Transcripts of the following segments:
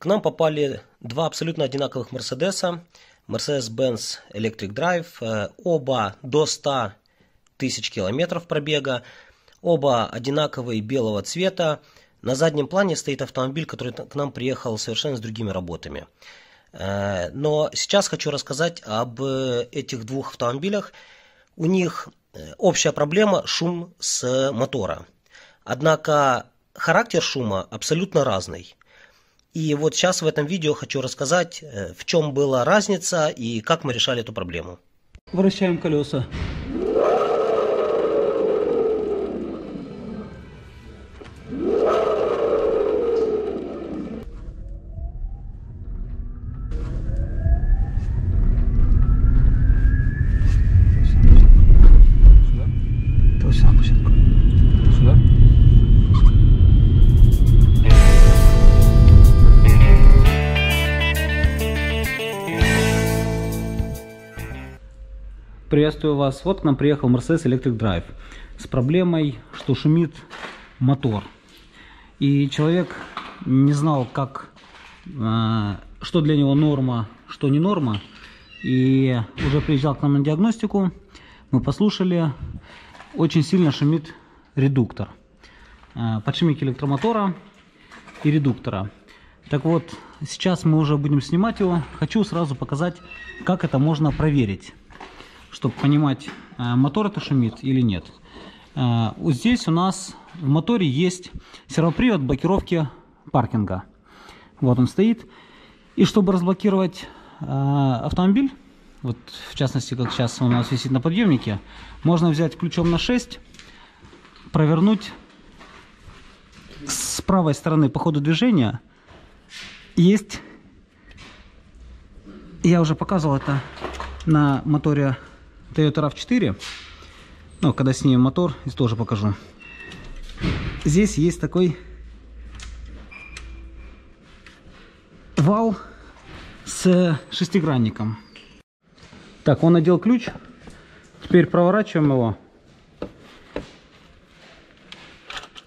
К нам попали два абсолютно одинаковых Мерседеса. Mercedes-Benz Electric Drive. Оба до 100 тысяч километров пробега. Оба одинаковые, белого цвета. На заднем плане стоит автомобиль, который к нам приехал совершенно с другими работами. Но сейчас хочу рассказать об этих двух автомобилях. У них общая проблема – шум с мотора. Однако характер шума абсолютно разный. И вот сейчас в этом видео хочу рассказать, в чем была разница и как мы решали эту проблему. Вращаем колеса. Приветствую вас. Вот к нам приехал Mercedes Electric Drive с проблемой, что шумит мотор. И человек не знал, что для него норма, что не норма. И уже приезжал к нам на диагностику. Мы послушали, очень сильно шумит редуктор. Подшипники электромотора и редуктора. Так вот, сейчас мы уже будем снимать его. Хочу сразу показать, как это можно проверить, чтобы понимать, мотор это шумит или нет. Вот здесь у нас в моторе есть сервопривод блокировки паркинга. Вот он стоит. И чтобы разблокировать автомобиль, вот в частности, как сейчас у нас висит на подъемнике, можно взять ключом на 6, провернуть с правой стороны по ходу движения. Есть, я уже показывал это на моторе Toyota RAV4, но когда снимем мотор, здесь тоже покажу. Здесь есть такой вал с шестигранником. Так, он надел ключ. Теперь проворачиваем его.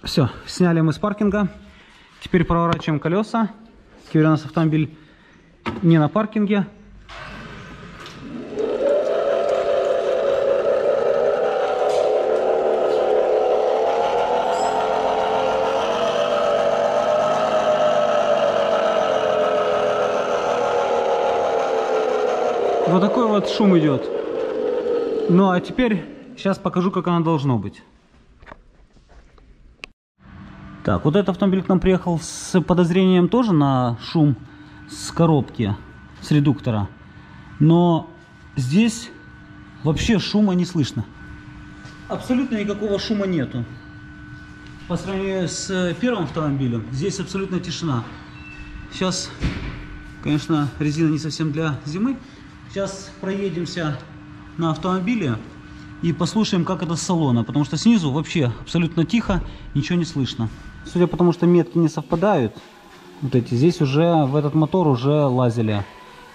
Все, сняли мы с паркинга. Теперь проворачиваем колеса. Теперь у нас автомобиль не на паркинге. Вот такой вот шум идет. Ну а теперь сейчас покажу, как оно должно быть. Так, вот этот автомобиль к нам приехал с подозрением тоже на шум с коробки, с редуктора. Но здесь вообще шума не слышно. Абсолютно никакого шума нету. По сравнению с первым автомобилем, здесь абсолютно тишина. Сейчас, конечно, резина не совсем для зимы. Сейчас проедемся на автомобиле и послушаем, как это с салона, потому что снизу вообще абсолютно тихо, ничего не слышно. Судя по тому, что метки не совпадают, вот эти, здесь уже в этот мотор уже лазили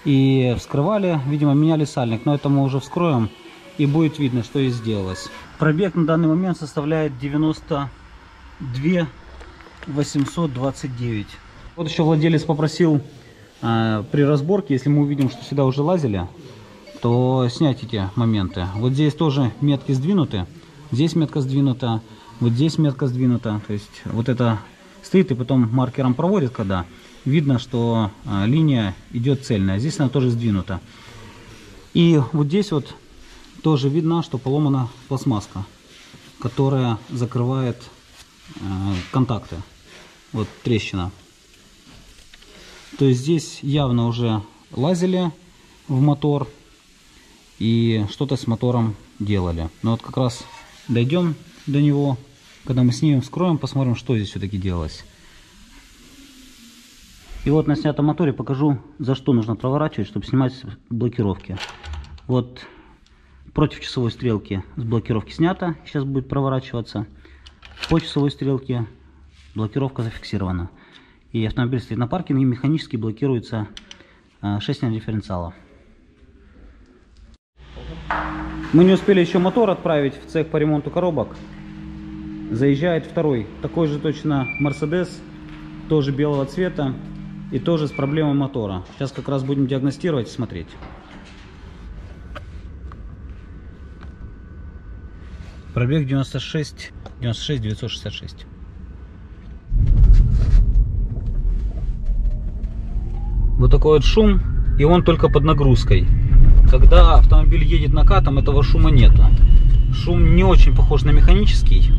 и вскрывали, видимо, меняли сальник, но это мы уже вскроем и будет видно, что здесь сделалось. Пробег на данный момент составляет 92 829. Вот еще владелец попросил при разборке, если мы увидим, что сюда уже лазили, то снять эти моменты. Вот здесь тоже метки сдвинуты, здесь метка сдвинута, вот здесь метка сдвинута. То есть вот это стоит и потом маркером проводит, когда видно, что линия идет цельная. Здесь она тоже сдвинута. И вот здесь вот тоже видно, что поломана пластмасска, которая закрывает контакты. Вот трещина. То есть здесь явно уже лазили в мотор и что-то с мотором делали. Но вот как раз дойдем до него, когда мы снимем, вскроем, посмотрим, что здесь все-таки делалось. И вот на снятом моторе покажу, за что нужно проворачивать, чтобы снимать блокировки. Вот против часовой стрелки с блокировки снято, сейчас будет проворачиваться. По часовой стрелке блокировка зафиксирована. И автомобиль стоит на паркинге, механически блокируется шестерня дифференциала. Мы не успели еще мотор отправить в цех по ремонту коробок. Заезжает второй, такой же точно Mercedes, тоже белого цвета. и тоже с проблемой мотора. Сейчас как раз будем диагностировать и смотреть. Пробег 96 966. Вот такой вот шум, и он только под нагрузкой. Когда автомобиль едет накатом, этого шума нету. Шум не очень похож на механический,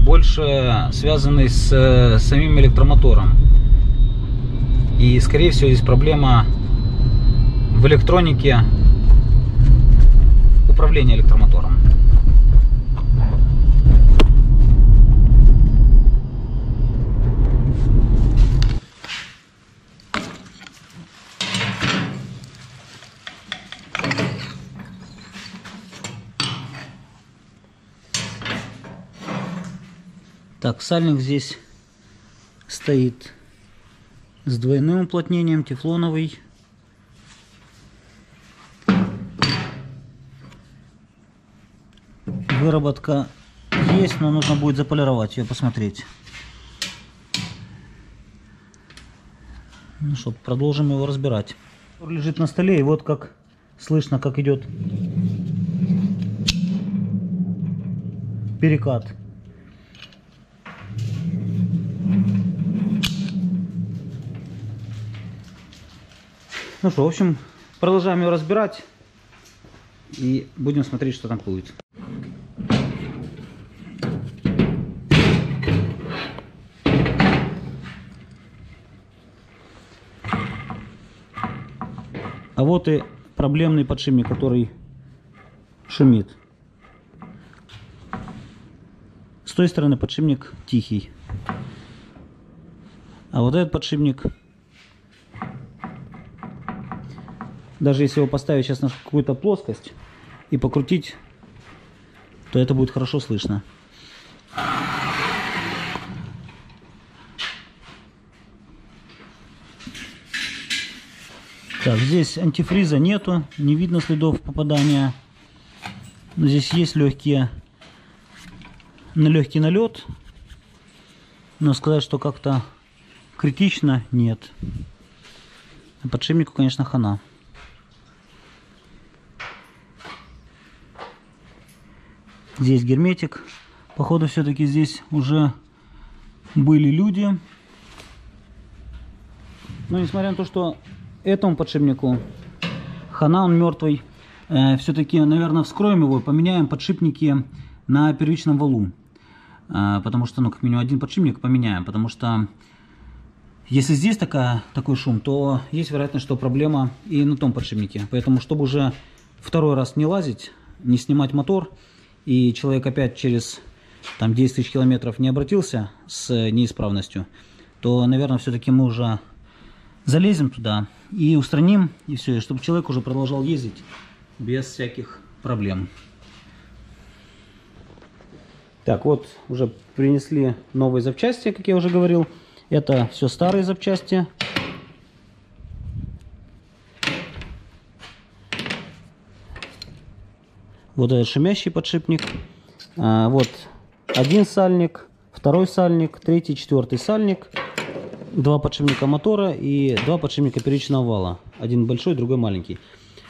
больше связанный с самим электромотором. И скорее всего здесь проблема в электронике управления электромотором. Так, сальник здесь стоит с двойным уплотнением, тефлоновый. Выработка есть, но нужно будет заполировать ее, посмотреть. Ну что, продолжим его разбирать. Лежит на столе, и вот как слышно, как идет перекат. Ну что, в общем, продолжаем его разбирать и будем смотреть, что там будет. А вот и проблемный подшипник, который шумит. С той стороны подшипник тихий. А вот этот подшипник, даже если его поставить сейчас на какую-то плоскость и покрутить, то это будет хорошо слышно. Так, здесь антифриза нету, не видно следов попадания. Но здесь есть легкий налет, но сказать, что как-то критично, нет. А подшипнику, конечно, хана. Здесь герметик. Походу, все-таки здесь уже были люди. Но несмотря на то, что этому подшипнику хана, он мертвый, все-таки, наверное, вскроем его и поменяем подшипники на первичном валу. Потому что, ну, как минимум один подшипник поменяем. Потому что если здесь такой шум, то есть вероятность, что проблема и на том подшипнике. Поэтому, чтобы уже второй раз не лазить, не снимать мотор, и человек опять через там 10 тысяч километров не обратился с неисправностью, то, наверное, все-таки мы уже залезем туда и устраним, и все, чтобы человек уже продолжал ездить без всяких проблем. Так, вот уже принесли новые запчасти, как я уже говорил. Это все старые запчасти. Вот этот шумящий подшипник. Вот один сальник, второй сальник, третий, четвертый сальник. Два подшипника мотора и два подшипника первичного вала. Один большой, другой маленький.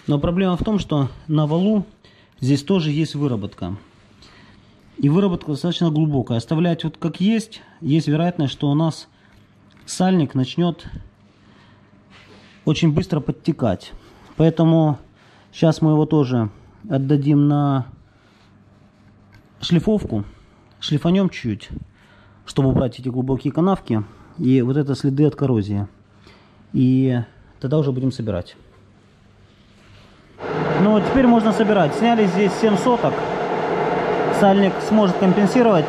Но проблема в том, что на валу здесь тоже есть выработка. И выработка достаточно глубокая. Оставлять вот как есть вероятность, что у нас сальник начнет очень быстро подтекать. Поэтому сейчас мы его тоже отдадим на шлифовку. Шлифанем чуть-чуть, чтобы убрать эти глубокие канавки и вот это следы от коррозии. И тогда уже будем собирать. Ну вот теперь можно собирать. Сняли здесь 7 соток. Сальник сможет компенсировать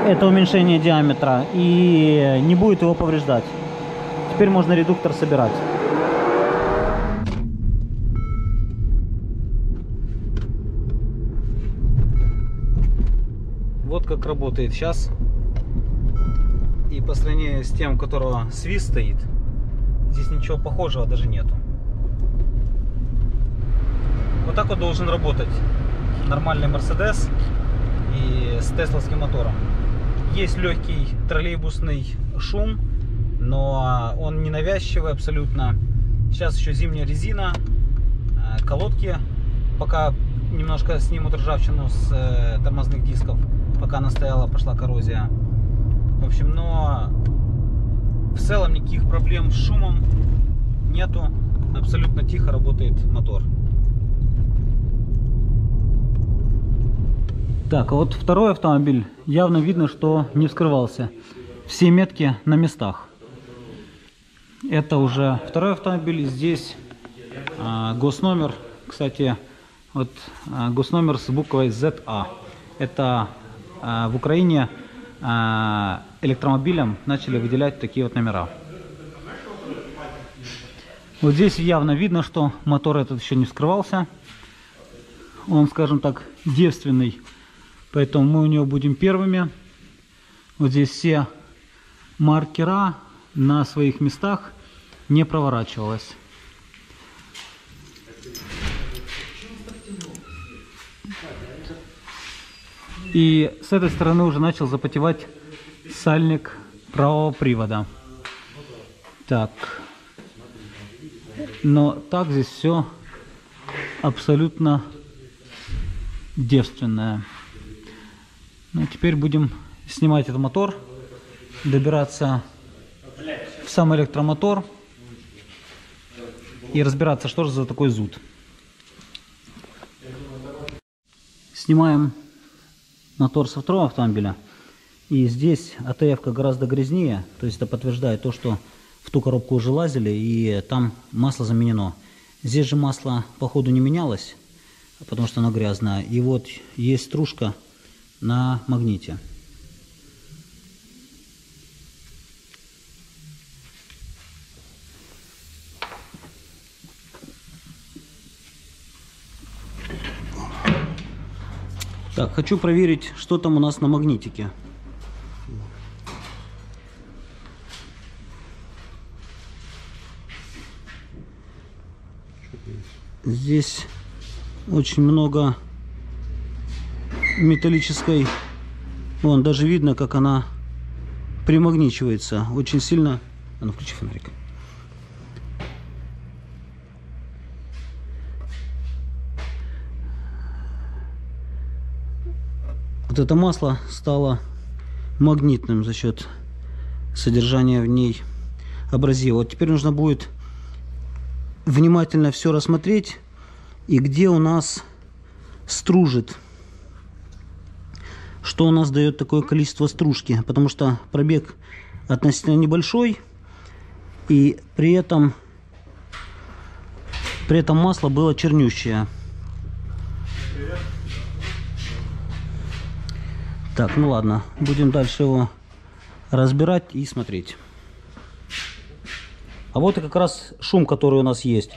это уменьшение диаметра и не будет его повреждать. Теперь можно редуктор собирать. Вот как работает сейчас. И по сравнению с тем, у которого свист стоит, здесь ничего похожего даже нету. Вот так вот должен работать нормальный Mercedes и с тесловским мотором. Есть легкий троллейбусный шум, но он не навязчивый абсолютно. Сейчас еще зимняя резина, колодки пока немножко снимут ржавчину с тормозных дисков, пока она стояла, пошла коррозия. В общем, но в целом никаких проблем с шумом нету, абсолютно тихо работает мотор. Так, а вот второй автомобиль, явно видно, что не вскрывался. Все метки на местах. Это уже второй автомобиль. Здесь госномер, кстати, вот госномер с буквой ZA. Это в Украине электромобилям начали выделять такие вот номера. Вот здесь явно видно, что мотор этот еще не вскрывался. Он, скажем так, девственный. Поэтому мы у него будем первыми. Вот здесь все маркера на своих местах, не проворачивалось. И с этой стороны уже начал запотевать сальник правого привода. Так. Но так здесь все абсолютно девственное. Ну, теперь будем снимать этот мотор, добираться в сам электромотор и разбираться, что же за такой зуд. Снимаем мотор со второго автомобиля. И здесь АТФ-ка гораздо грязнее, то есть это подтверждает то, что в ту коробку уже лазили и там масло заменено. Здесь же масло походу не менялось, потому что оно грязное. И вот есть стружка на магните. Так, хочу проверить, что там у нас на магнитике. Здесь очень много металлической. Вон, даже видно, как она примагничивается. Очень сильно. А ну, включи фонарик. Вот это масло стало магнитным за счет содержания в ней абразива. Вот теперь нужно будет внимательно все рассмотреть, и где у нас стружит, что у нас дает такое количество стружки, потому что пробег относительно небольшой, и при этом масло было чернющее. Так, ну ладно, будем дальше его разбирать и смотреть. А вот и как раз шум, который у нас есть.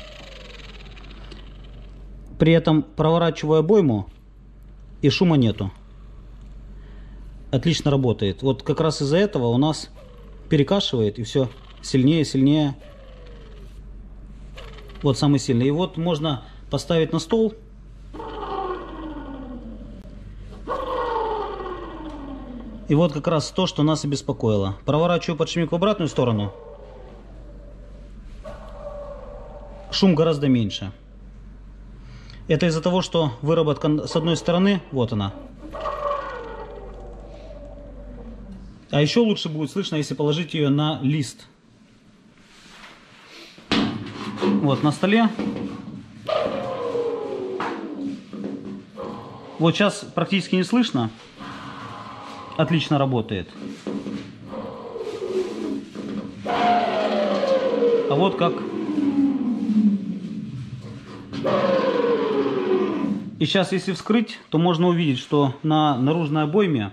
При этом проворачиваю обойму, и шума нету. Отлично работает. Вот как раз из-за этого у нас перекашивает, и все сильнее, сильнее. Вот самый сильный. И вот можно поставить на стол. И вот как раз то, что нас и беспокоило. Проворачиваю подшипник в обратную сторону. Шум гораздо меньше. Это из-за того, что выработка с одной стороны, вот она. А еще лучше будет слышно, если положить ее на лист. Вот на столе. Вот сейчас практически не слышно. Отлично работает. А вот как. И сейчас, если вскрыть, то можно увидеть, что на наружной обойме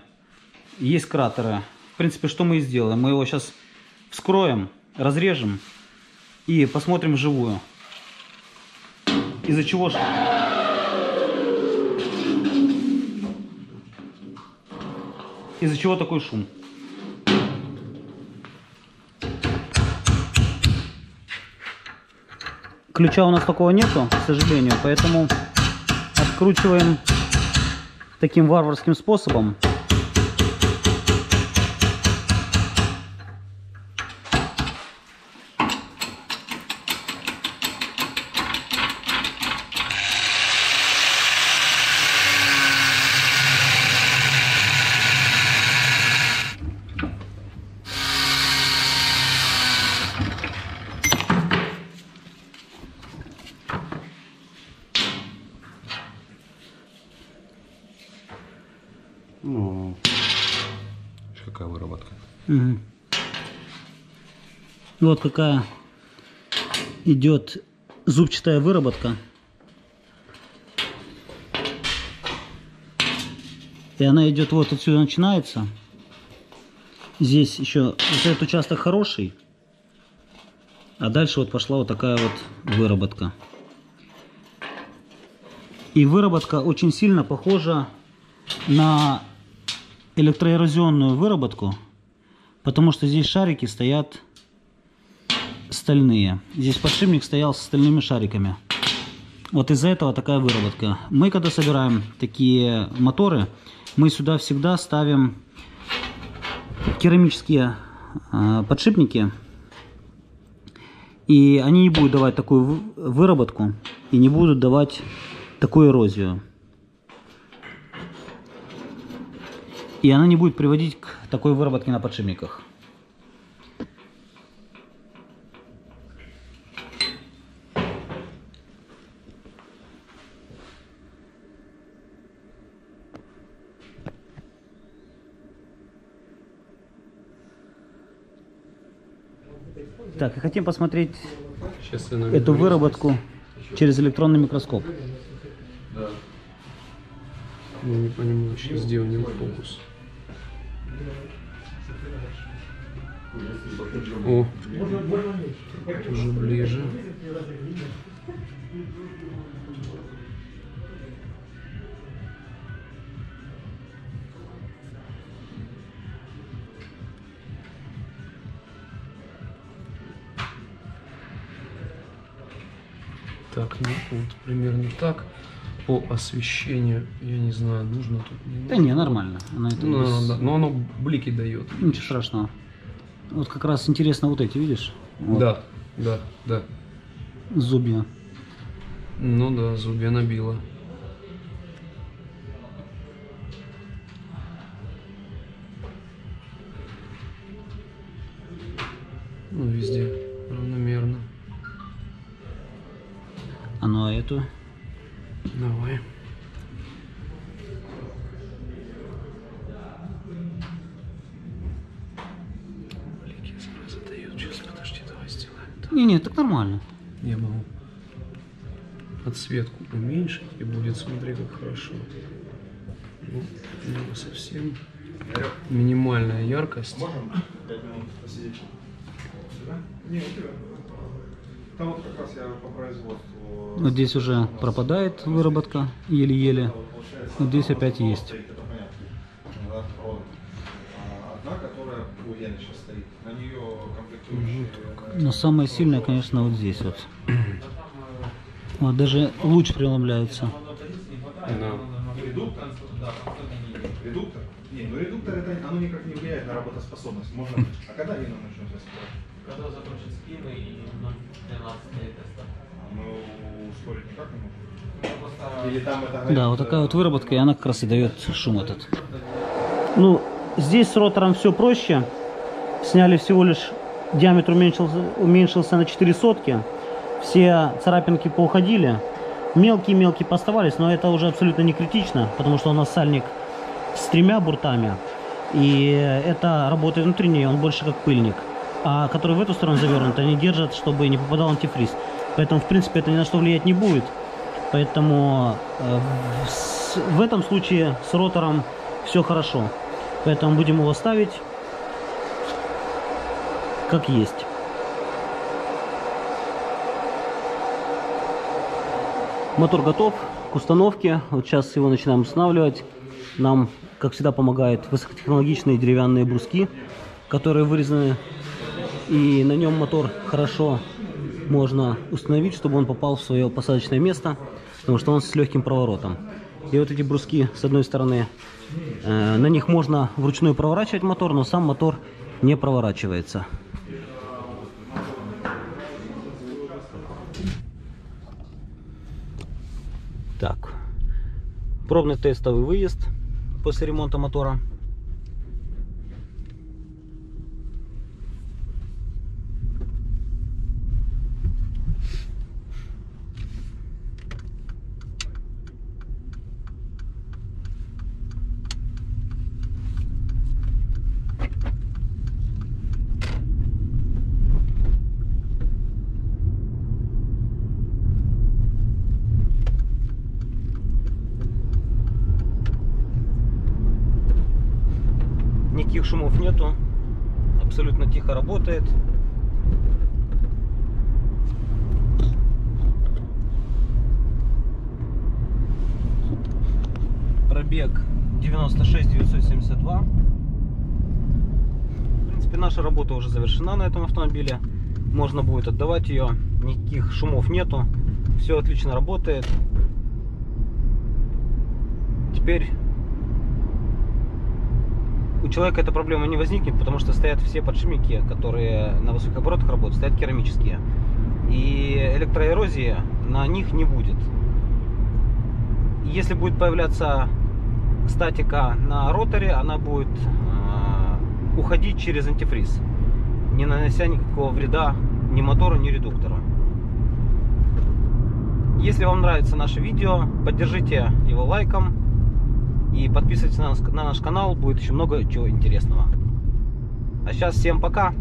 есть кратеры. В принципе, что мы и сделаем. Мы его сейчас вскроем, разрежем и посмотрим вживую. Из-за чего такой шум? Ключа у нас такого нету, к сожалению, поэтому откручиваем таким варварским способом. Угу. Вот какая идет зубчатая выработка. И она идет вот отсюда начинается. Здесь еще вот этот участок хороший. А дальше вот пошла вот такая вот выработка. И выработка очень сильно похожа на электроэрозионную выработку. Потому что здесь шарики стоят стальные. Здесь подшипник стоял с стальными шариками. Вот из-за этого такая выработка. Мы когда собираем такие моторы, мы сюда всегда ставим керамические подшипники. И они не будут давать такую выработку и не будут давать такую эрозию. И она не будет приводить к такой выработке на подшипниках. Так, и хотим посмотреть эту выработку через электронный микроскоп. Да. Я не понимаю, сейчас где у него фокус. О, уже ближе. Так, ну вот примерно так. По освещению, я не знаю, нужно тут. Да не, нормально. Она это Да, но оно блики дает. Ничего страшного. Вот как раз интересно вот эти, видишь? Вот. Да, да, да. Зубья. Ну да, зубья набило. Ну, везде равномерно. А ну а эту? Давай. Блики сразу дают. Сейчас, подожди, давай сделаем так. Не, так нормально. Я могу подсветку уменьшить, и будет, смотри, как хорошо. Ну, совсем минимальная яркость. Можем 5 минут посидеть? Да? Не, у тебя. Там вот как раз я по производству. Вот здесь уже пропадает выработка, еле-еле. Вот здесь опять есть. Это понятно. Одна, которая у Яны сейчас стоит, на нее комплектующие. Но самое сильное, конечно, вот здесь вот. Вот даже луч преломляется. Да. Редуктор? Редуктор? Не, ну редуктор это оно никак не влияет на работоспособность. Можно. А когда Яна начнется спать? Когда закончат скины и 0.13 теста. Ну, ускорить никак не можно. Или там это... Да, вот такая вот выработка, и она как раз и дает шум этот. Ну, здесь с ротором все проще. Сняли всего лишь, диаметр уменьшился на 4 сотки. Все царапинки поуходили. Мелкие-мелкие поставались, но это уже абсолютно не критично, потому что у нас сальник с 3 буртами. И это работает внутри нее, он больше как пыльник. А который в эту сторону завернут, они держат, чтобы не попадал антифриз. Поэтому, в принципе, это ни на что влиять не будет. Поэтому в этом случае с ротором все хорошо. Поэтому будем его ставить как есть. Мотор готов к установке. Вот сейчас его начинаем устанавливать. Нам, как всегда, помогают высокотехнологичные деревянные бруски, которые вырезаны. И на нем мотор хорошо можно установить, чтобы он попал в свое посадочное место, потому что он с легким проворотом. И вот эти бруски, с одной стороны, на них можно вручную проворачивать мотор, но сам мотор не проворачивается. Так, пробный тестовый выезд после ремонта мотора. никаких шумов нету, абсолютно тихо работает. Пробег 96 972. В принципе, наша работа уже завершена на этом автомобиле. Можно будет отдавать ее, никаких шумов нету, все отлично работает. Теперь у человека эта проблема не возникнет, потому что стоят все подшипники, которые на высоких оборотах работают, стоят керамические. И электроэрозии на них не будет. Если будет появляться статика на роторе, она будет уходить через антифриз, не нанося никакого вреда ни мотору, ни редуктору. Если вам нравится наше видео, поддержите его лайком и подписывайтесь на наш канал, будет еще много чего интересного. А сейчас всем пока!